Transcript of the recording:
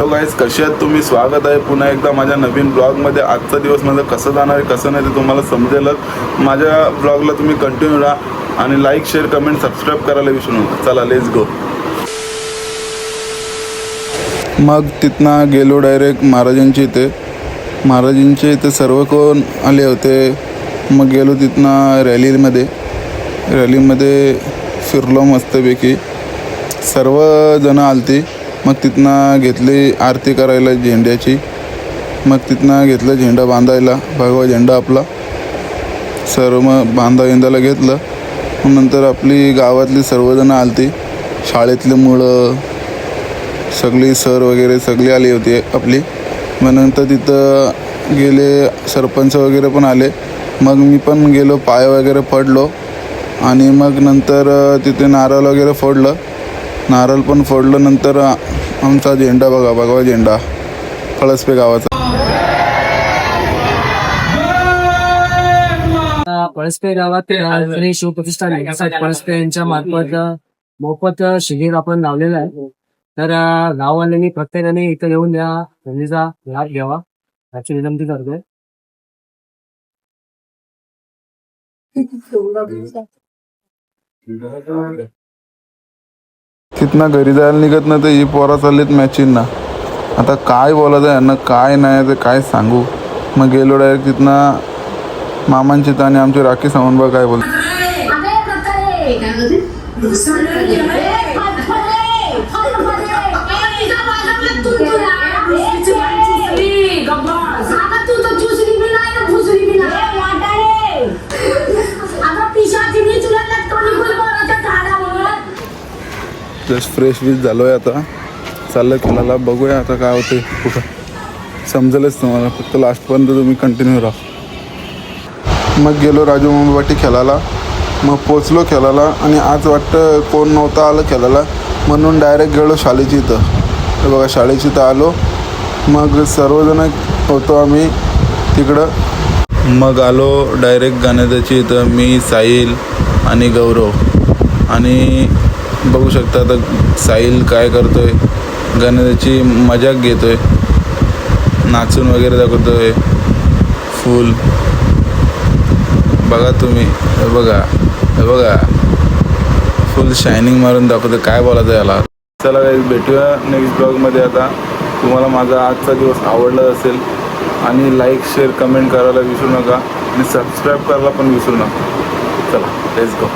Hello guys, कसे आहात तुम्ही? स्वागत आहे पुन्हा एकदा माझ्या नवीन ब्लॉगमध्ये. आजचा दिवस माझं कसं जाणार आहे कसं नाही ते तुम्हाला समजेलच. माझ्या ब्लॉगला तुम्ही कंटिन्यू राहा आणि लाईक शेअर कमेंट सबस्क्राईब करायला विसरू नका. चला लेट्स गो. मग तिथनं गेलो डायरेक्ट महाराजांच्या इथे सर्व कोण आले होते. मग गेलो तिथनं रॅलीमध्ये फिरलो मस्तपैकी. सर्वजण आलती. मग तिथनं घेतली आरती करायला झेंड्याची. मग तिथनं घेतलं झेंडा बांधायला, भगवा झेंडा आपला. सर्व मग बांधायला घेतलं. मग नंतर आपली गावातली सर्वजण आलती, शाळेतले मुलं सगळी सर वगैरे सगळी आली होती आपली. मग नंतर तिथं गेले, सरपंच वगैरे पण आले. मग मी पण गेलो, पाय वगैरे पडलो आणि मग नंतर तिथे नारळ वगैरे फोडलं. नारळ पण फोडलं. नंतर आमचा झेंडा बघा, भगवा झेंडा पळसपे गावाचा. पळसपे गावात श्री शिवप्रतिष्ठान पळसपे यांच्या मार्फत मोफत शिबिर आपण लावलेलं आहे. तर गाववाल्यांनी प्रत्येकाने इथं येऊन या संधीचा लाभ घ्यावा याची विनंती करतोय. तिथनं घरी जायला निघत नाही तर ही पोरा चाललीत मॅचिंगना. आता काय बोलायचं यांना, काय नाही ते काय सांगू. मग गेलो डायरेक्ट तिथनं मामांची आणि आमची राखी सावंतबाई काय बोल. जस्ट फ्रेश झालो आहे. आता चाललं खेळायला. बघूया आता काय होते, कुठं समजेलच तुम्हाला. फक्त लास्टपर्यंत तुम्ही कंटिन्यू राहा. मग गेलो राजू मुंबईवाटी खेळायला. मग पोचलो खेळायला आणि आज वाटतं कोण नव्हतं आलं खेळायला, म्हणून डायरेक्ट गेलो शाळेची इथं. हे बघा शाळेची इथं आलो. मग सर्वजण होतो आम्ही तिकडं. मग आलो डायरेक्ट गणेशाची इथं. मी, साहिल आणि गौरव. आणि बघू शकता आता साहिल काय करतोय, गणेशाची मजाक घेतोय, नाचून वगैरे दाखवतोय फुल. बघा तुम्ही, हे बघा फुल शायनिंग मारून दाखवतो. काय बोलायचं याला. चला गाईज, भेटूया नेक्स्ट ब्लॉगमध्ये. आता तुम्हाला माझा आजचा दिवस आवडला असेल आणि लाईक शेअर कमेंट करायला विसरू नका आणि सबस्क्राईब करायला पण विसरू नका. चला लेट्स गो.